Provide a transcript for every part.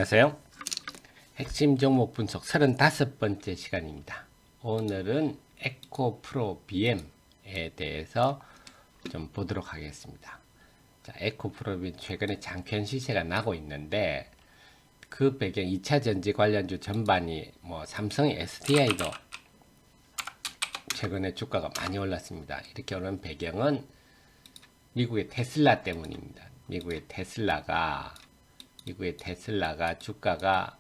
안녕하세요. 핵심 종목 분석 35번째 시간입니다. 오늘은 에코프로 BM에 대해서 좀 보도록 하겠습니다. 자, 에코프로 BM 최근에 장편 시세가 나고 있는데 그 배경 2차 전지 관련주 전반이 삼성의 SDI도 최근에 주가가 많이 올랐습니다. 이렇게 오른 배경은 미국의 테슬라 때문입니다. 미국의 테슬라가 주가가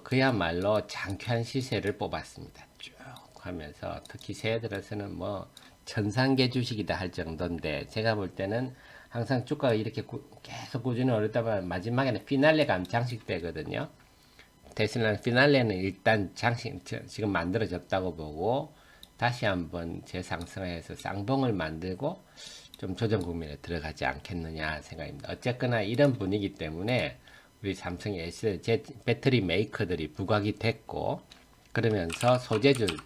그야말로 장쾌한 시세를 뽑았습니다. 쭉 하면서 특히 새해 들어서는 천상계 주식이다 할 정도인데 제가 볼 때는 항상 주가가 이렇게 계속 꾸준히 오르다 보면 마지막에는 피날레가 장식되거든요. 테슬라는 피날레는 일단 지금 만들어졌다고 보고 다시 한번 재상승해서 쌍봉을 만들고 좀 조정 국면에 들어가지 않겠느냐 생각입니다. 어쨌거나 이런 분위기 때문에 우리 삼성의 SD 배터리 메이커들이 부각이 됐고 그러면서 소재주들도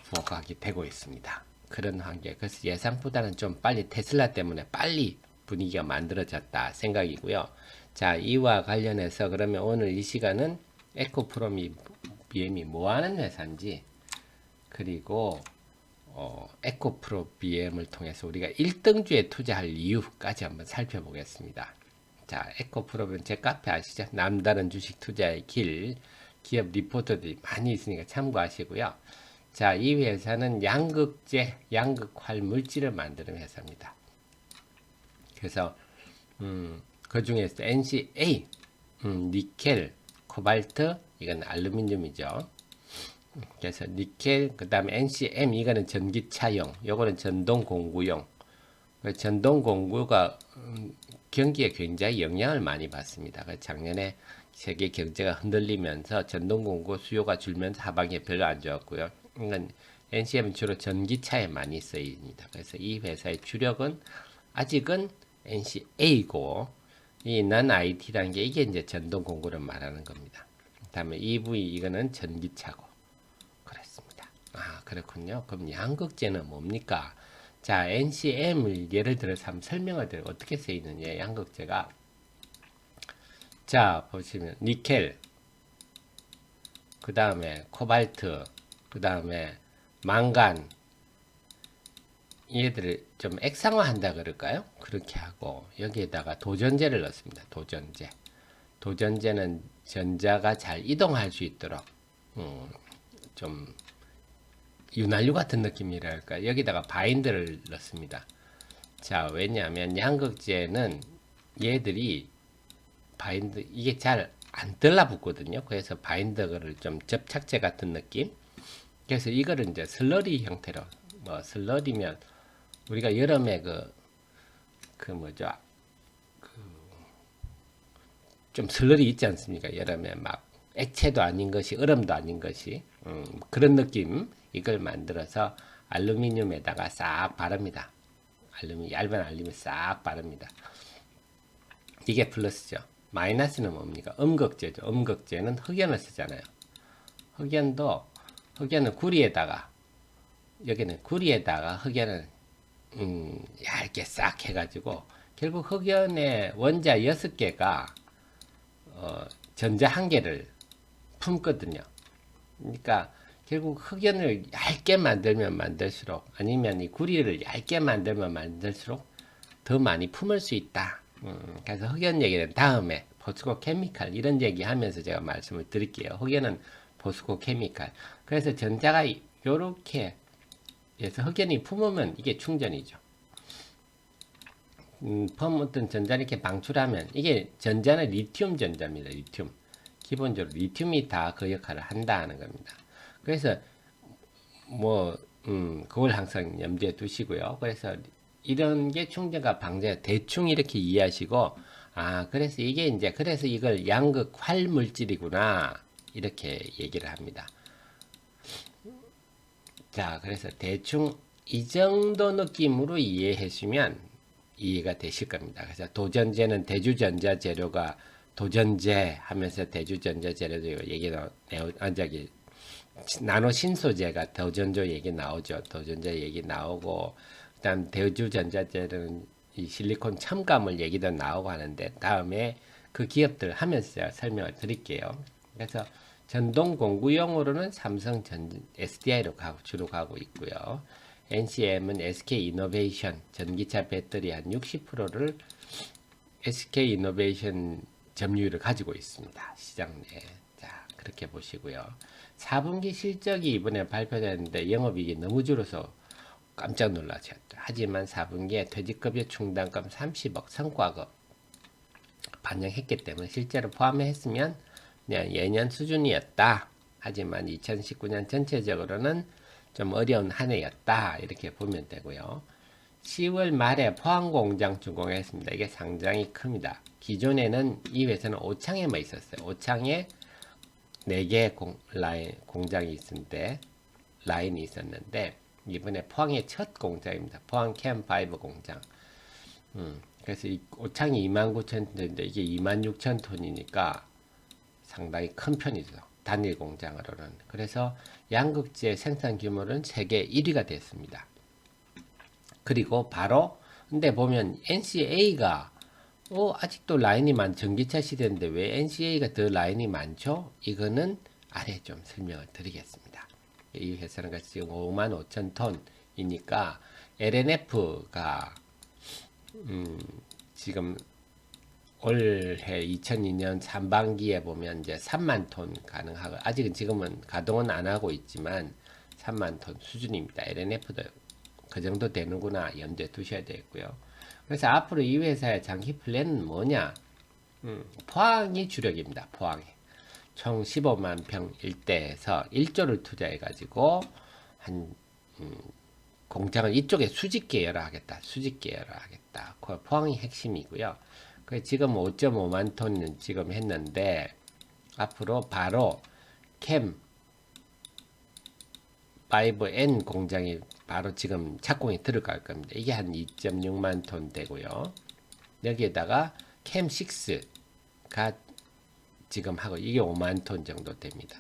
부각이 되고 있습니다. 그런 환경. 그래서 예상보다는 좀 빨리 테슬라 때문에 빨리 분위기가 만들어졌다 생각이고요. 자, 이와 관련해서 그러면 오늘 이 시간은 에코프로 BM이 뭐하는 회사인지 그리고 에코프로 BM을 통해서 우리가 1등주에 투자할 이유까지 한번 살펴보겠습니다. 자, 에코프로 BM 제 카페 아시죠? 남다른 주식 투자의 길, 기업 리포터들이 많이 있으니까 참고하시고요. 자, 이 회사는 양극활 물질을 만드는 회사입니다. 그래서 그 중에서 NCA, 니켈, 코발트, 이건 알루미늄이죠. 그래서 니켈, 그 다음에 NCM, 이거는 전기차용, 요거는 전동공구용. 전동공구가 경기에 굉장히 영향을 많이 받습니다. 작년에 세계 경제가 흔들리면서 전동공구 수요가 줄면서 하반기에 별로 안 좋았고요. 이건 NCM은 주로 전기차에 많이 쓰입니다. 그래서 이 회사의 주력은 아직은 NCA고, 이 non-IT라는 게 이게 이제 전동공구를 말하는 겁니다. 그 다음에 EV, 이거는 전기차고. 그렇습니다. 아, 그렇군요. 그럼 양극재는 뭡니까? 자, NCM을 예를 들어서 한번 설명을 드려 어떻게 쓰이느냐, 양극재가. 자, 보시면 니켈, 그 다음에 코발트, 그 다음에 망간, 얘들을 좀 액상화한다 그럴까요? 그렇게 하고 여기에다가 도전제를 넣습니다. 도전제는 전자가 잘 이동할 수 있도록 좀 윤활유 같은 느낌이랄까. 여기다가 바인더를 넣습니다. 자, 왜냐하면 양극재는 얘들이 바인더 이게 잘 안 들라붙거든요. 그래서 바인더를 좀 접착제 같은 느낌. 그래서 이거를 이제 슬러리 형태로 슬러리면 우리가 여름에 좀 슬러리 있지 않습니까? 여름에 막 액체도 아닌 것이 얼음도 아닌 것이 그런 느낌. 이걸 만들어서 알루미늄에다가 싹 바릅니다. 얇은 알루미늄 싹 바릅니다. 이게 플러스죠. 마이너스는 뭡니까? 음극재죠. 음극재는 흑연을 쓰잖아요. 흑연은 구리에다가, 여기는 구리에다가 흑연을 얇게 싹 해가지고 결국 흑연의 원자 6개가 전자 1개를 품거든요. 그러니까 결국 흑연을 얇게 만들면 만들수록, 아니면 이 구리를 얇게 만들면 만들수록 더 많이 품을 수 있다. 그래서 흑연 얘기는 다음에 포스코 케미칼 이런 얘기 하면서 제가 말씀을 드릴게요. 흑연은 포스코 케미칼. 그래서 전자가 요렇게 해서 흑연이 품으면 이게 충전이죠. 어떤 전자를 이렇게 방출하면 이게 전자는 리튬 전자입니다. 리튬. 기본적으로 리튬이 다 그 역할을 한다는 겁니다. 그래서 그걸 항상 염두에 두시고요. 그래서 이런 게 충전과 방제 대충 이렇게 이해하시고, 아, 그래서 이게 이제 그래서 이걸 양극 활 물질이구나 이렇게 얘기를 합니다. 자, 그래서 대충 이 정도 느낌으로 이해하시면 이해가 되실 겁니다. 그래서 도전제는 대주전자 재료가 도전제 하면서 대주전자 재료도 나노 신소재가 도전조 얘기 나오죠. 도전자 얘기 나오고, 그다음 대주전자 재료는 이 실리콘 첨가물 얘기도 나오고 하는데, 다음에 그 기업들 하면서 제가 설명을 드릴게요. 그래서 전동 공구용으로는 삼성 SDI로 주로 가고 있고요. NCM은 SK 이노베이션 전기차 배터리 한 60%를 SK 이노베이션 점유율을 가지고 있습니다. 시장 내에. 자, 그렇게 보시고요. 4분기 실적이 이번에 발표됐는데 영업이익이 너무 줄어서 깜짝 놀라셨죠. 하지만 4분기에 퇴직급여 충당금 30억 성과급 반영했기 때문에 실제로 포함했으면 그냥 예년 수준이었다. 하지만 2019년 전체적으로는 좀 어려운 한 해였다. 이렇게 보면 되고요. 10월 말에 포항공장 준공했습니다. 이게 상당히 큽니다. 기존에는 이 회사는 오창에만 있었어요. 오창에 4개 공장이 있었는데 라인이 있었는데 이번에 포항의 첫 공장입니다. 포항 캠5 공장. 그래서 이 오창이 29,000톤인데 이게 26,000톤이니까 상당히 큰 편이죠. 단일 공장으로는. 그래서 양극재 생산 규모는 세계 1위가 됐습니다. 그리고 바로 근데 보면 NCA가 아직도 라인이 전기차 시대인데 왜 NCA가 더 라인이 많죠? 이거는 아래 좀 설명을 드리겠습니다. 이 회사는 지금 55,000톤이니까 LNF가 지금 올해 2002년 상반기에 보면 이제 3만 톤 가능하고 아직은 지금은 가동은 안 하고 있지만 3만 톤 수준입니다. LNF도 그 정도 되는구나 염두에 두셔야 되겠고요. 그래서 앞으로 이 회사의 장기 플랜은 뭐냐? 포항이 주력입니다. 포항에 총 15만 평 일대에서 1조를 투자해 가지고 한 공장을 이쪽에 수직 계열화 하겠다. 수직 계열화 하겠다. 포항이 핵심이고요. 지금 5.5만 톤은 지금 했는데 앞으로 바로 캠 5N 공장이 바로 지금 착공이 들어갈 겁니다. 이게 한 2.6만 톤 되고요. 여기에다가 캠 6가 지금 하고 이게 5만 톤 정도 됩니다.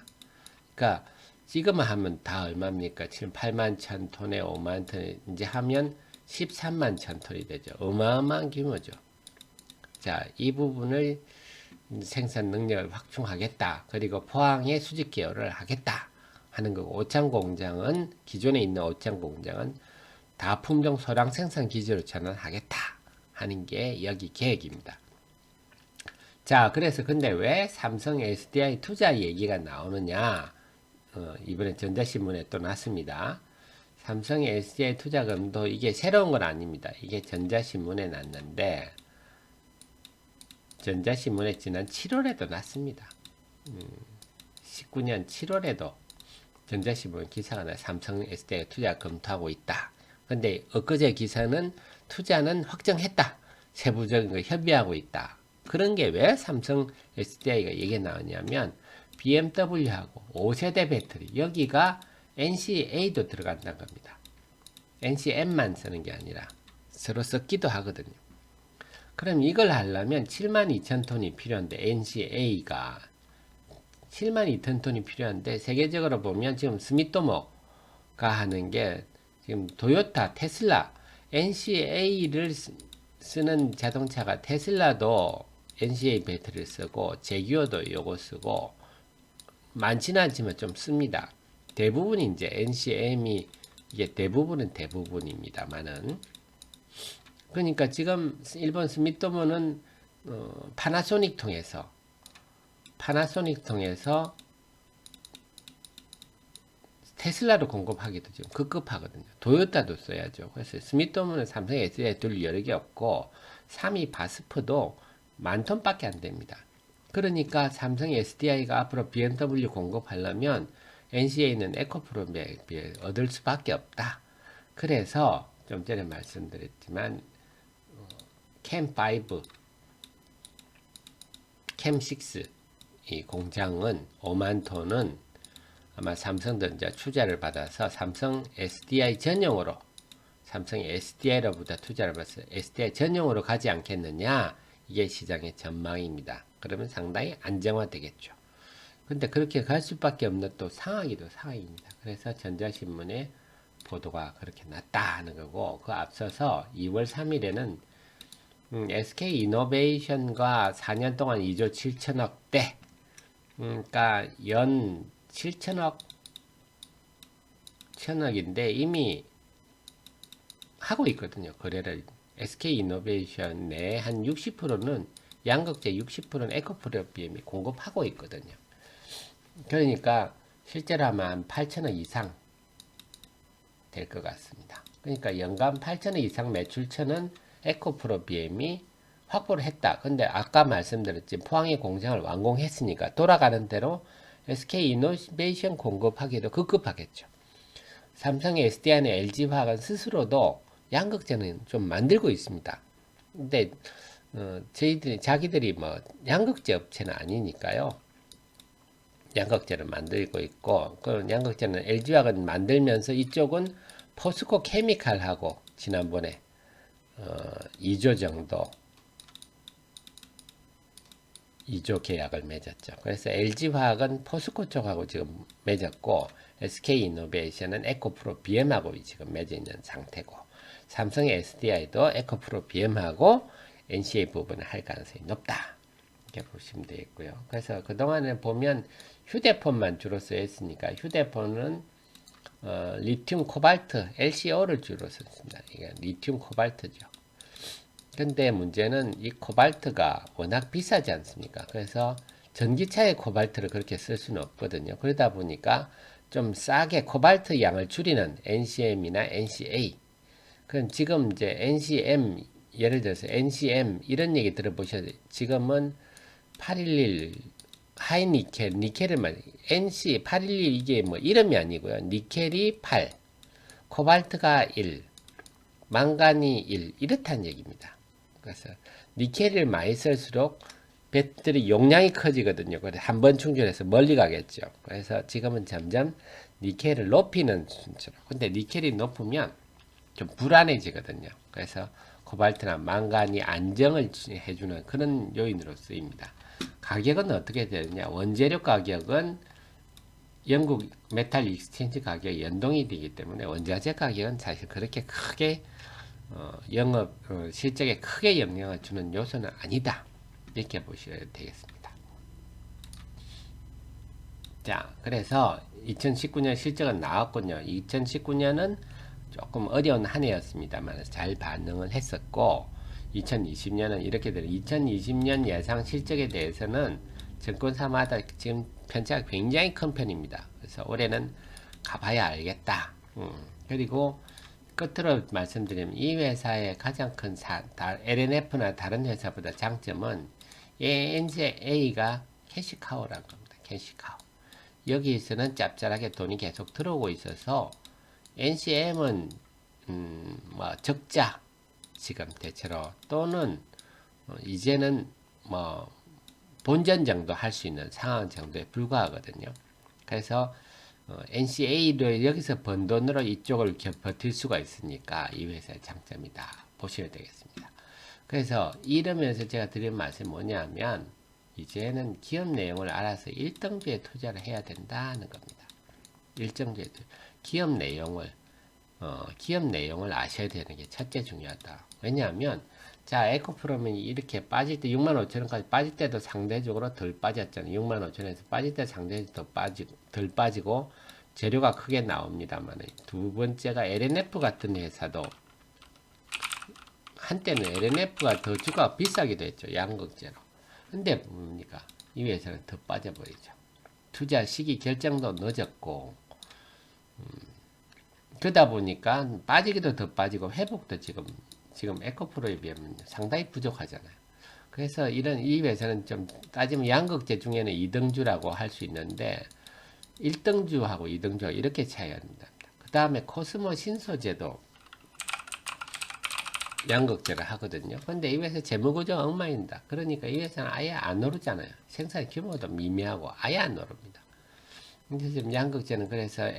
그러니까 지금 하면 다 얼마입니까? 지금 8만 1천 톤에 5만 톤 이제 하면 13만 1천 톤이 되죠. 어마어마한 규모죠. 자, 이 부분을 생산 능력을 확충하겠다. 그리고 포항에 수직 계열을 하겠다 하는 거고 오창 공장은 기존에 있는 오창 공장은 다품종 소량 생산 기지로 전환하겠다 하는 게 여기 계획입니다. 자, 그래서 근데 왜 삼성 SDI 투자 얘기가 나오느냐? 이번에 전자신문에 또 났습니다. 삼성 SDI 투자금도 이게 새로운 건 아닙니다. 이게 전자신문에 났는데 전자신문에 지난 7월에도 났습니다. 19년 7월에도 전자신문 기사가 나 삼성 SDI 투자 검토하고 있다. 근데 엊그제 기사는 투자는 확정했다. 세부적인 거 협의하고 있다. 그런 게 왜 삼성 SDI가 얘기 나오냐면 BMW하고 5세대 배터리 여기가 NCA도 들어간다는 겁니다. NCM만 쓰는 게 아니라 서로 섞기도 하거든요. 그럼 이걸 하려면 72,000톤이 필요한데 NCA가 72,000톤이 필요한데 세계적으로 보면 지금 스미토모가 하는 게 지금 도요타, 테슬라, NCA를 쓰는 자동차가 테슬라도 NCA 배터리를 쓰고 제규어도 요거 쓰고 많지는 않지만 좀 씁니다. 대부분이 이제 NCM이 이게 대부분입니다만은 그러니까 지금 일본 스미토모는 파나소닉 통해서 테슬라로 공급하기도 지금 급급하거든요. 도요타도 써야죠. 그래서 스미토모는 삼성 SDI 둘 여러 개 없고 3위 바스프도 10,000톤밖에 안 됩니다. 그러니까 삼성 SDI가 앞으로 BMW 공급하려면 NCA는 에코프로에 비해 얻을 수밖에 없다. 그래서 좀 전에 말씀드렸지만 캠5, 캠6 이 공장은 5만 톤은 아마 삼성전자 투자를 받아서 삼성 SDI 전용으로 삼성이 SDI로부터 투자를 받아서 SDI 전용으로 가지 않겠느냐 이게 시장의 전망입니다. 그러면 상당히 안정화되겠죠. 근데 그렇게 갈 수밖에 없는 또 상황이도 상황입니다. 그래서 전자신문에 보도가 그렇게 났다 하는 거고 그 앞서서 2월 3일에는 SK 이노베이션과 4년 동안 2조 7천억대, 그러니까 연 7천억, 천억인데 이미 하고 있거든요. 거래를. SK 이노베이션 내 한 60%는 양극재 60%는 에코프로비엠이 공급하고 있거든요. 그러니까 실제로 하면 한 8천억 이상 될 것 같습니다. 그러니까 연간 8천억 이상 매출처는 에코프로비엠이 확보를 했다. 근데 아까 말씀드렸지 포항의 공장을 완공했으니까 돌아가는 대로 SK 이노베이션 공급하기도 급급하겠죠. 삼성의 SDI나 LG화학은 스스로도 양극재는 좀 만들고 있습니다. 근데 자기들이 뭐 양극재 업체는 아니니까요. 양극재를 만들고 있고 그 양극재는 LG화학은 만들면서 이쪽은 포스코 케미칼하고 지난번에 2조 정도 2조 계약을 맺었죠. 그래서 LG화학은 포스코 쪽하고 지금 맺었고 SK이노베이션은 에코프로 BM하고 지금 맺어 있는 상태고 삼성의 SDI도 에코프로 BM하고 NCA 부분을 할 가능성이 높다. 이렇게 보시면 되겠고요. 그래서 그동안에 보면 휴대폰만 주로 쓰였으니까 휴대폰은 리튬 코발트 LCO를 주로 썼습니다. 이게 리튬 코발트죠. 근데 문제는 이 코발트가 워낙 비싸지 않습니까? 그래서 전기차에 코발트를 그렇게 쓸 수는 없거든요. 그러다 보니까 좀 싸게 코발트 양을 줄이는 NCM이나 NCA. 그럼 지금 이제 NCM, 예를 들어서 NCM 이런 얘기 들어보셔야 돼요. 지금은 811 하이니켈, 니켈을 NC 811 이게 뭐 이름이 아니고요. 니켈이 8, 코발트가 1, 망간이 1 이렇다는 얘기입니다. 그래서 니켈을 많이 쓸수록 배터리 용량이 커지거든요. 그래서 한번 충전해서 멀리 가겠죠. 그래서 지금은 점점 니켈을 높이는 순서로. 근데 니켈이 높으면 좀 불안해지거든요. 그래서 코발트나 망간이 안정을 해주는 그런 요인으로 쓰입니다. 가격은 어떻게 되느냐? 원재료 가격은 영국 메탈 익스체인지 가격이 연동이 되기 때문에 원자재 가격은 사실 그렇게 크게 영업 실적에 크게 영향을 주는 요소는 아니다. 이렇게 보셔야 되겠습니다. 자, 그래서 2019년 실적은 나왔군요. 2019년은 조금 어려운 한 해였습니다만 잘 반응을 했었고 2020년은 이렇게 되는 2020년 예상 실적에 대해서는 증권사마다 지금 편차가 굉장히 큰 편입니다. 그래서 올해는 가봐야 알겠다. 그리고 끝으로 말씀드리면 이 회사의 가장 큰 LNF나 다른 회사보다 장점은 NCA가 캐시카우라는 겁니다. 캐시카우. 여기서는 짭짤하게 돈이 계속 들어오고 있어서 NCM은 뭐 적자 지금 대체로 또는 이제는 뭐 본전 정도 할 수 있는 상황 정도에 불과하거든요. 그래서 NCA를 여기서 번 돈으로 이쪽을 버틸 수가 있으니까 이 회사의 장점이다 보셔야 되겠습니다. 그래서 이러면서 제가 드린 말씀이 뭐냐면 이제는 기업 내용을 알아서 1등주에 투자를 해야 된다는 겁니다. 1등주에 기업 내용을 아셔야 되는 게 첫째 중요하다. 왜냐하면 자 에코프로면이 이렇게 빠질 때 65,000원까지 빠질 때도 상대적으로 덜 빠졌잖아요. 65,000원에서 빠질 때 상대적으로 덜 빠지고 재료가 크게 나옵니다만 두 번째가 LNF 같은 회사도 한때는 LNF가 더 주가가 비싸기도 했죠. 양극재로. 근데 뭡니까? 이 회사는 더 빠져버리죠. 투자 시기 결정도 늦었고 그러다 보니까 빠지기도 더 빠지고 회복도 지금 에코프로에 비하면 상당히 부족하잖아요. 그래서 이 회사는 좀 따지면 양극재 중에는 2등주라고 할 수 있는데 1등주하고 2등주하고 이렇게 차이가 납니다. 그 다음에 코스모 신소재도 양극재를 하거든요. 근데 이 회사 재무구조가 엉망입니다. 그러니까 이 회사는 아예 안 오르잖아요. 생산 규모도 미미하고 아예 안 오릅니다. 근데 지금 양극재는 그래서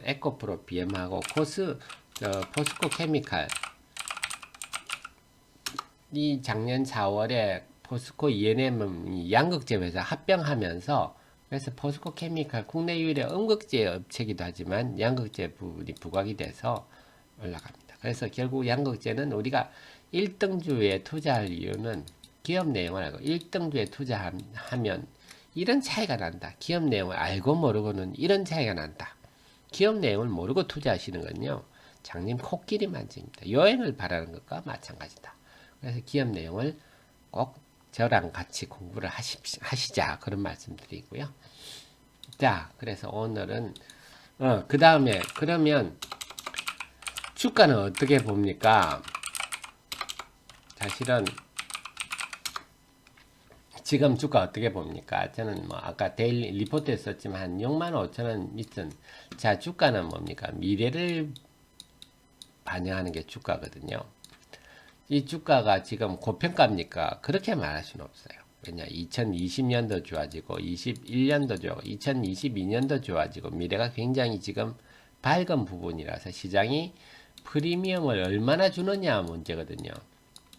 에코프로 BM하고 포스코 케미칼 이 작년 4월에 포스코 E&M 양극재 회사 합병하면서 그래서 포스코 케미칼 국내 유일의 음극재 업체이기도 하지만 양극재 부분이 부각이 돼서 올라갑니다. 그래서 결국 양극재는 우리가 1등주에 투자할 이유는 기업 내용을 알고 1등주에 투자하면 이런 차이가 난다. 기업 내용을 알고 모르고는 이런 차이가 난다. 기업 내용을 모르고 투자하시는 건요. 장님 코끼리 만집니다. 여행을 바라는 것과 마찬가지다. 그래서 기업 내용을 꼭 저랑 같이 공부를 하시자. 그런 말씀 드리고요. 자, 그래서 오늘은 그 다음에 그러면 주가는 어떻게 봅니까? 사실은 지금 주가 어떻게 봅니까? 저는 뭐 아까 데일리 리포트에 썼지만 한 65,000원 밑은 자 주가는 뭡니까? 미래를 반영하는 게 주가거든요. 이 주가가 지금 고평가입니까? 그렇게 말할 수는 없어요. 왜냐 2020년도 좋아지고 21년도 좋아지고 2022년도 좋아지고 미래가 굉장히 지금 밝은 부분이라서 시장이 프리미엄을 얼마나 주느냐 문제거든요.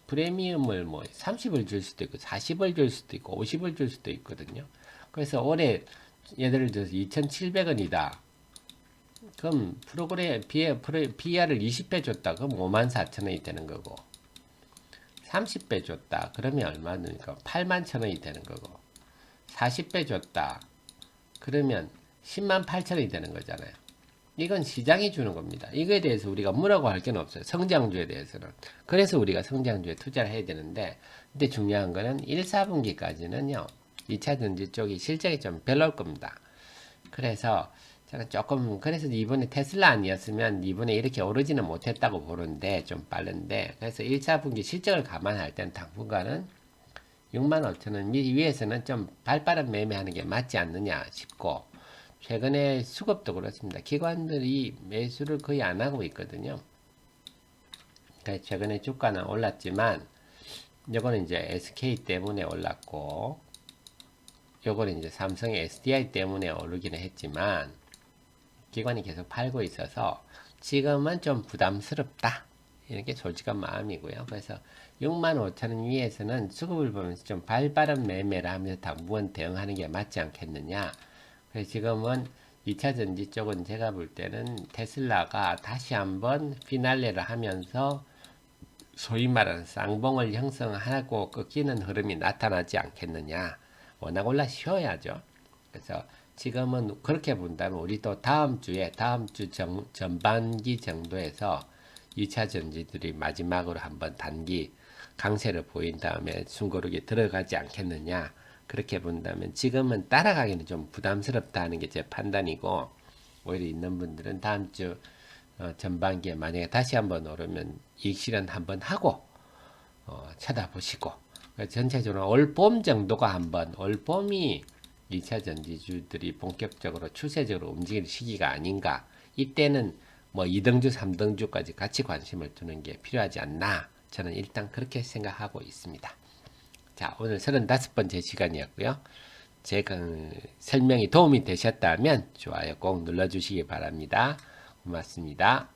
프리미엄을 뭐 30을 줄 수도 있고 40을 줄 수도 있고 50을 줄 수도 있거든요. 그래서 올해 예를 들어서 2,700원이다. 그럼 프로그램 PR을 20배 줬다. 그럼 54,000원이 되는 거고 30배 줬다. 그러면 얼마 되니까 81,000원이 되는 거고 40배 줬다. 그러면 108,000원이 되는 거잖아요. 이건 시장이 주는 겁니다. 이거에 대해서 우리가 뭐라고 할 게 없어요. 성장주에 대해서는. 그래서 우리가 성장주에 투자를 해야 되는데, 근데 중요한 거는 1, 4분기까지는요, 2차전지 쪽이 실적이 좀 별로일 겁니다. 그래서 제가 조금, 그래서 이번에 테슬라 아니었으면 이번에 이렇게 오르지는 못했다고 보는데, 좀 빠른데, 그래서 1, 4분기 실적을 감안할 때는 당분간은 65,000원 위에서는 좀 발빠른 매매하는 게 맞지 않느냐 싶고, 최근에 수급도 그렇습니다. 기관들이 매수를 거의 안 하고 있거든요. 그러니까 최근에 주가는 올랐지만 요거는 이제 SK 때문에 올랐고 요거는 이제 삼성의 SDI 때문에 오르기는 했지만 기관이 계속 팔고 있어서 지금은 좀 부담스럽다. 이렇게 솔직한 마음이고요. 그래서 65,000원 위에서는 수급을 보면서 좀 발빠른 매매를 하면서 당분간 대응하는 게 맞지 않겠느냐. 그래서 지금은 2차전지 쪽은 제가 볼 때는 테슬라가 다시 한번 피날레를 하면서 소위 말하는 쌍봉을 형성하고 꺾이는 흐름이 나타나지 않겠느냐. 워낙 올라 쉬어야죠. 그래서 지금은 그렇게 본다면 우리 또 다음 주 전반기 정도에서 2차 전지들이 마지막으로 한번 단기 강세를 보인 다음에 숨고르기 들어가지 않겠느냐. 그렇게 본다면 지금은 따라가기는 좀 부담스럽다는 게 제 판단이고 오히려 있는 분들은 다음 주 전반기에 만약에 다시 한번 오르면 이익 실현 한번 하고 쳐다보시고 전체적으로 올 봄 정도가 한번 올 봄이 2차 전지주들이 본격적으로 추세적으로 움직일 시기가 아닌가. 이때는 뭐 2등주, 3등주까지 같이 관심을 두는 게 필요하지 않나. 저는 일단 그렇게 생각하고 있습니다. 자, 오늘 35번째 시간이었고요. 제가 설명이 도움이 되셨다면 좋아요 꼭 눌러주시기 바랍니다. 고맙습니다.